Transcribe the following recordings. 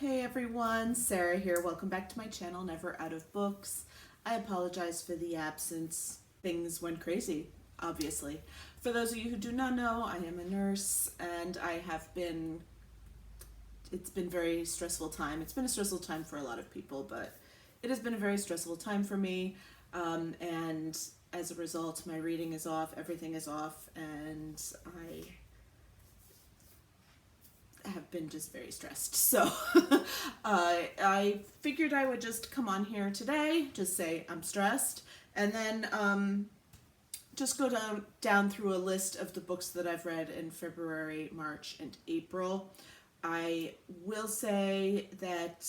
Hey everyone, Sarah here. Welcome back to my channel, Never Out of Books. I apologize for the absence. Things went crazy, obviously. For those of you who do not know, I am a nurse and it's been a very stressful time. It's been a stressful time for a lot of people, but it has been a very stressful time for me. And as a result, my reading is off, everything is off, and I have been just very stressed. So I figured I would just come on here today, just say I'm stressed, and then just go down through a list of the books that I've read in February, March, and April. I will say that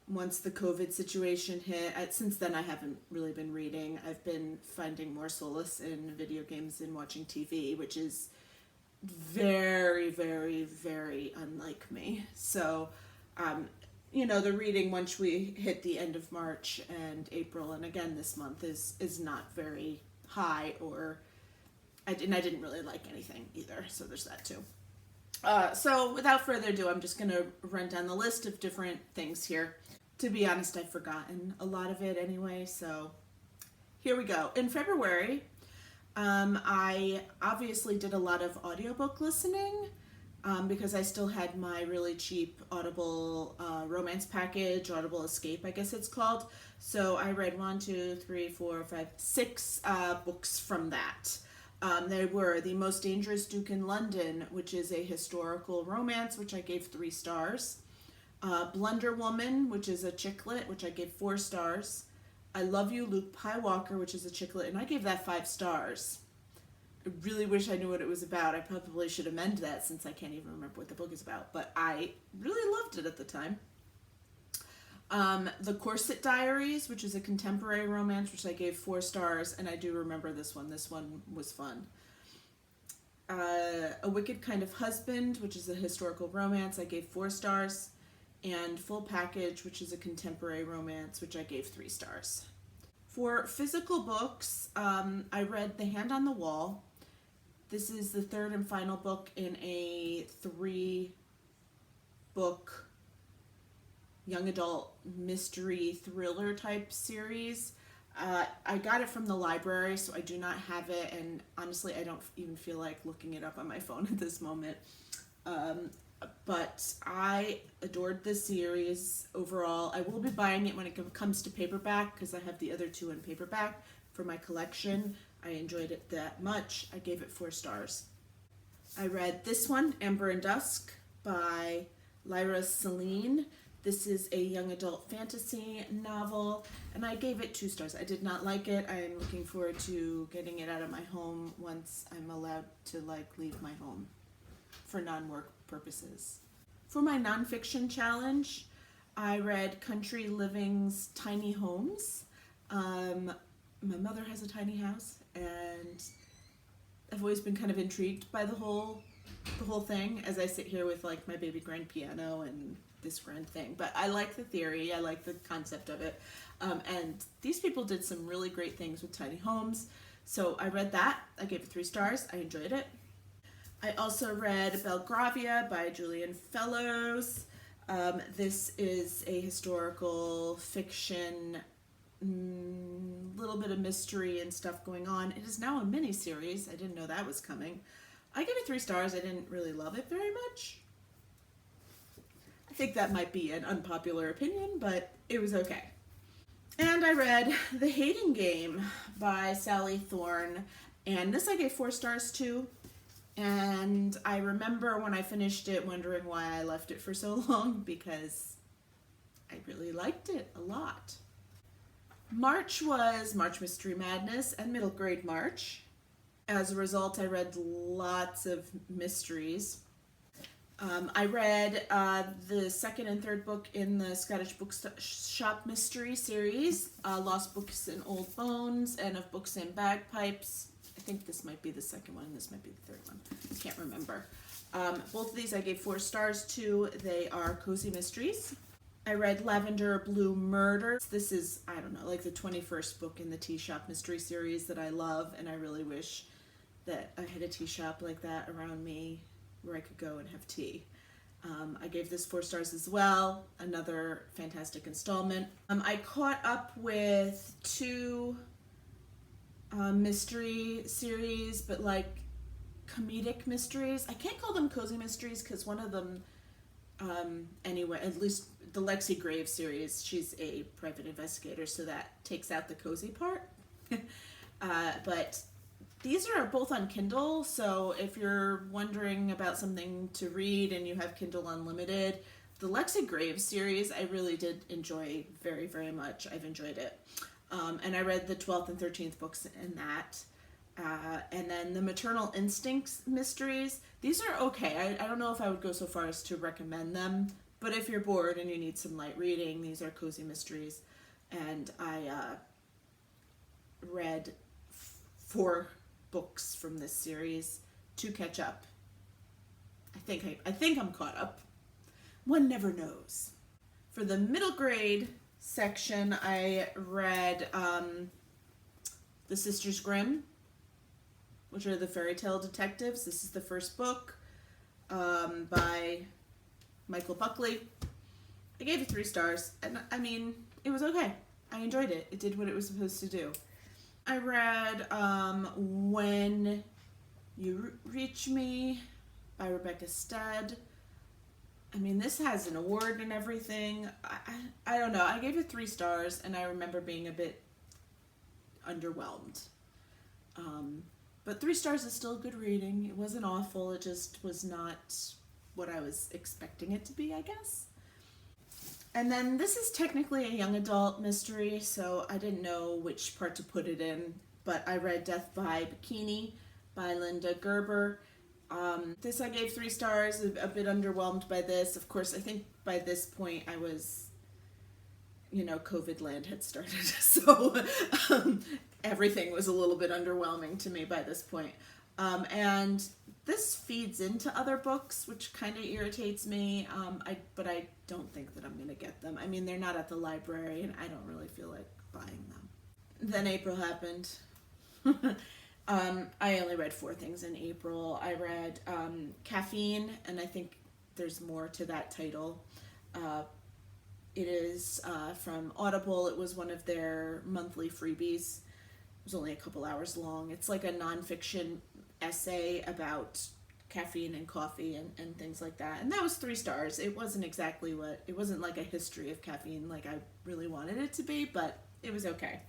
once the COVID situation hit, since then I haven't really been reading. I've been finding more solace in video games and watching TV, which is very, very, very unlike me. So, the reading once we hit the end of March and April, and again this month, is not very high, I didn't really like anything either. So there's that too. So without further ado, I'm just going to run down the list of different things here. To be honest, I've forgotten a lot of it anyway. So here we go. In February, I obviously did a lot of audiobook listening because I still had my really cheap Audible romance package, Audible Escape, I guess it's called. So I read 6 books from that. They were The Most Dangerous Duke in London, which is a historical romance, which I gave 3 stars. Blunder Woman, which is a chick lit, which I gave 4 stars. I Love You, Luke Pye-Walker, which is a chick lit, and I gave that 5 stars. I really wish I knew what it was about. I probably should amend that since I can't even remember what the book is about, but I really loved it at the time. The Corset Diaries, which is a contemporary romance, which I gave 4 stars, and I do remember this one. This one was fun. A Wicked Kind of Husband, which is a historical romance, I gave 4 stars. And Full Package, which is a contemporary romance, which I gave 3 stars. For physical books, I read The Hand on the Wall. This is the 3rd and final book in a 3-book young adult mystery thriller type series. I got it from the library, so I do not have it, and honestly, I don't even feel like looking it up on my phone at this moment. But I adored this series overall. I will be buying it when it comes to paperback because I have the other 2 in paperback for my collection. I enjoyed it that much. I gave it 4 stars. I read this one, Amber and Dusk, by Lyra Celine. This is a young adult fantasy novel, and I gave it 2 stars. I did not like it. I am looking forward to getting it out of my home once I'm allowed to leave my home for non-work purposes. For my nonfiction challenge, I read Country Living's Tiny Homes. My mother has a tiny house, and I've always been kind of intrigued by the whole thing as I sit here with my baby grand piano and this grand thing. But I like the theory, I like the concept of it, and these people did some really great things with tiny homes. So I read that. I gave it 3 stars. I enjoyed it. I also read Belgravia by Julian Fellows. This is a historical fiction, little bit of mystery and stuff going on. It is now a mini-series. I didn't know that was coming. I gave it 3 stars. I didn't really love it very much. I think that might be an unpopular opinion, but it was okay. And I read The Hating Game by Sally Thorne, and this I gave 4 stars too. And I remember when I finished it wondering why I left it for so long, because I really liked it a lot. March was March Mystery Madness and Middle Grade March. As a result, I read lots of mysteries. I read the 2nd and 3rd book in the Scottish Bookshop Mystery series, Lost Books and Old Bones, and Of Books and Bagpipes. I think this might be the 2nd one, this might be the 3rd one. I can't remember. Both of these I gave 4 stars to. They are cozy mysteries. I read Lavender Blue Murder. This is, I don't know, the 21st book in the Tea Shop Mystery series that I love, and I really wish that I had a tea shop like that around me where I could go and have tea. I gave this 4 stars as well. Another fantastic installment. I caught up with 2 mystery series, but like comedic mysteries. I can't call them cozy mysteries because one of them, anyway, at least the Lexi Graves series, she's a private investigator, so that takes out the cozy part. But these are both on Kindle, so if you're wondering about something to read and you have Kindle Unlimited, the Lexi Graves series I really did enjoy very, very much. I've enjoyed it. And I read the 12th and 13th books in that. And then the Maternal Instincts mysteries, these are okay. I don't know if I would go so far as to recommend them, but if you're bored and you need some light reading, these are cozy mysteries. And I read 4 books from this series to catch up. I think I'm caught up. One never knows. For the middle grade section, I read The Sisters Grimm, which are the fairy tale detectives. This is the first book by Michael Buckley. I gave it 3 stars, and I mean, it was okay. I enjoyed it. It did what it was supposed to do. I read When You Reach Me by Rebecca Stead. I mean, this has an award and everything. I don't know. I gave it 3 stars, and I remember being a bit underwhelmed. But 3 stars is still good reading. It wasn't awful. It just was not what I was expecting it to be, I guess. And then this is technically a young adult mystery, so I didn't know which part to put it in, but I read Death by Bikini by Linda Gerber. This I gave 3 stars, a bit underwhelmed by this. Of course, I think by this point I was, COVID land had started, so everything was a little bit underwhelming to me by this point. And this feeds into other books, which kind of irritates me, but I don't think that I'm going to get them. I mean, they're not at the library, and I don't really feel like buying them. Then April happened. I only read 4 things in April. I read Caffeine, and I think there's more to that title. It is from Audible. It was one of their monthly freebies. It was only a couple hours long. It's like a nonfiction essay about caffeine and coffee and things like that. And that was 3 stars. It wasn't exactly it wasn't like a history of caffeine like I really wanted it to be, but it was okay.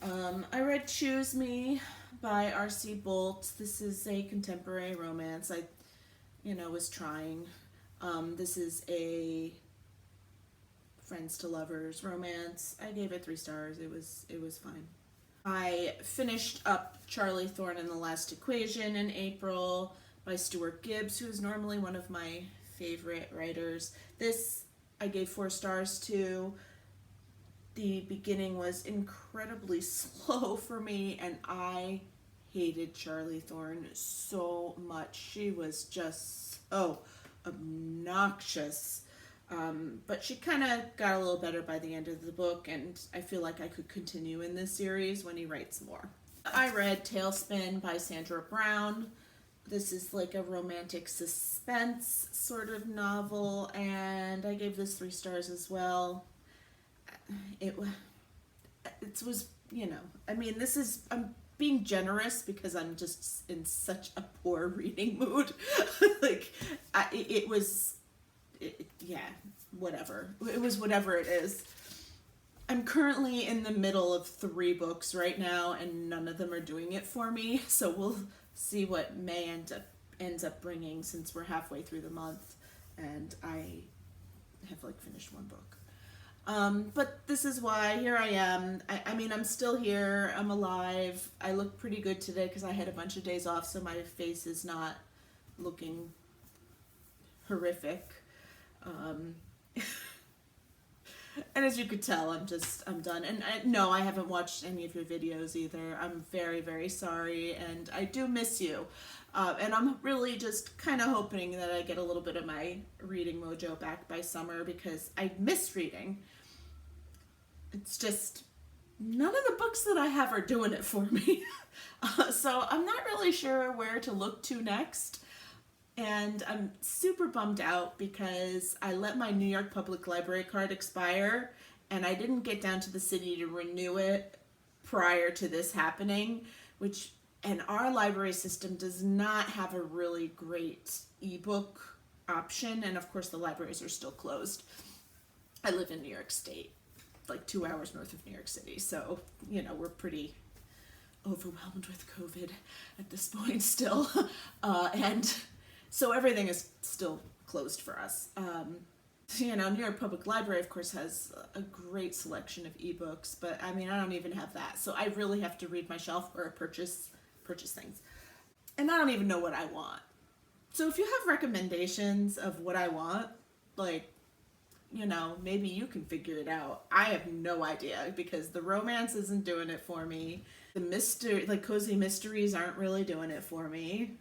I read Choose Me by R.C. Bolt. This is a contemporary romance. I, was trying. This is a friends to lovers romance. I gave it 3 stars. It was fine. I finished up Charlie Thorne and the Last Equation in April by Stuart Gibbs, who is normally one of my favorite writers. This I gave 4 stars to. The beginning was incredibly slow for me, and I hated Charlie Thorne so much. She was just so obnoxious. But she kind of got a little better by the end of the book, and I feel like I could continue in this series when he writes more. I read Tailspin by Sandra Brown. This is like a romantic suspense sort of novel, and I gave this 3 stars as well. It was, I mean, I'm being generous because I'm just in such a poor reading mood. Whatever. It was whatever it is. I'm currently in the middle of 3 books right now, and none of them are doing it for me, so we'll see what May ends up bringing, since we're halfway through the month, and I have finished 1 book. But this is why, here I am. I mean, I'm still here. I'm alive. I look pretty good today because I had a bunch of days off, so my face is not looking horrific. And as you could tell, I'm done. And no, I haven't watched any of your videos either. I'm very, very sorry, and I do miss you. And I'm really just kind of hoping that I get a little bit of my reading mojo back by summer, because I miss reading. It's just none of the books that I have are doing it for me. So I'm not really sure where to look to next. And I'm super bummed out because I let my New York Public Library card expire and I didn't get down to the city to renew it prior to this happening, which, and our library system does not have a really great ebook option, and of course the libraries are still closed. I live in New York State, like 2 hours north of New York City, so we're pretty overwhelmed with COVID at this point still, and so everything is still closed for us. New York Public Library, of course, has a great selection of ebooks, but I mean, I don't even have that, so I really have to read my shelf or purchase things, and I don't even know what I want. So if you have recommendations of what I want, like, maybe you can figure it out. I have no idea because the romance isn't doing it for me. The mystery, like cozy mysteries, aren't really doing it for me.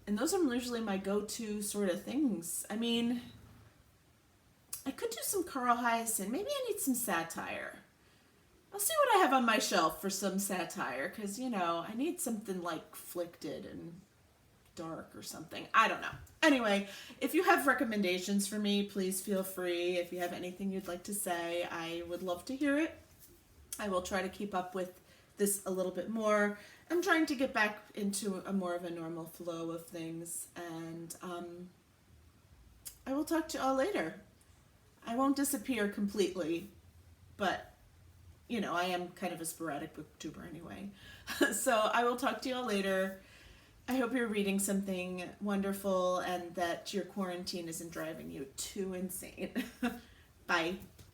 And those are usually my go-to sort of things. I mean, I could do some Carl Hyacin. Maybe I need some satire. I'll see what I have on my shelf for some satire because, I need something like Flicked and dark or something. I don't know. Anyway, if you have recommendations for me, please feel free. If you have anything you'd like to say, I would love to hear it. I will try to keep up with this a little bit more. I'm trying to get back into a more of a normal flow of things, and I will talk to you all later. I won't disappear completely, but I am kind of a sporadic booktuber anyway. So I will talk to you all later. I hope you're reading something wonderful and that your quarantine isn't driving you too insane. Bye.